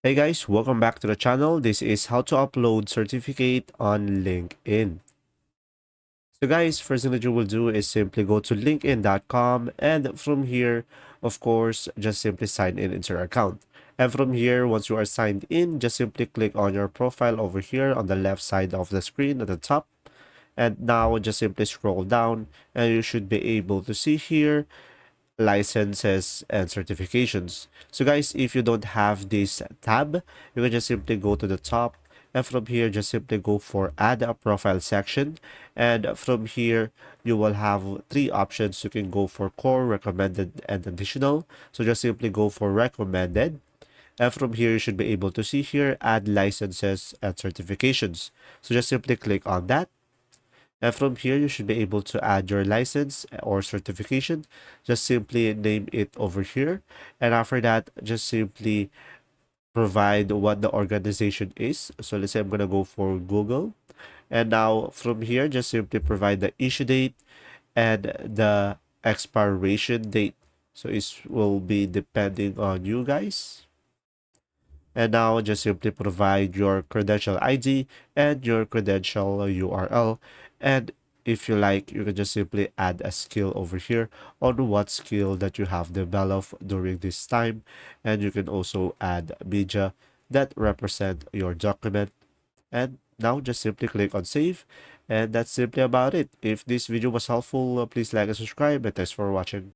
Hey guys, welcome back to the channel. This is how to upload certificate on LinkedIn. So guys, first thing that you will do is simply go to linkedin.com, and from here, of course, just simply sign in into your account. And from here, once you are signed in, just simply click on your profile over here on the left side of the screen at the top. And now just simply scroll down and you should be able to see here licenses and certifications. So guys, if you don't have this tab, you can just simply go to the top, and from here just simply go for add a profile section, and from here you will have three options. You can go for core, recommended, and additional. So just simply go for recommended, and from here you should be able to see here add licenses and certifications. So just simply click on that, and from here, you should be able to add your license or certification. Just simply name it over here. And after that, just simply provide what the organization is. So let's say I'm going to go for Google. And now from here, just simply provide the issue date and the expiration date. So it will be depending on you guys. And now just simply provide your credential ID and your credential URL. And if you like, you can just simply add a skill over here on what skill that you have developed during this time. And you can also add media that represent your document. And now just simply click on save. And that's simply about it. If this video was helpful, please like and subscribe. And thanks for watching.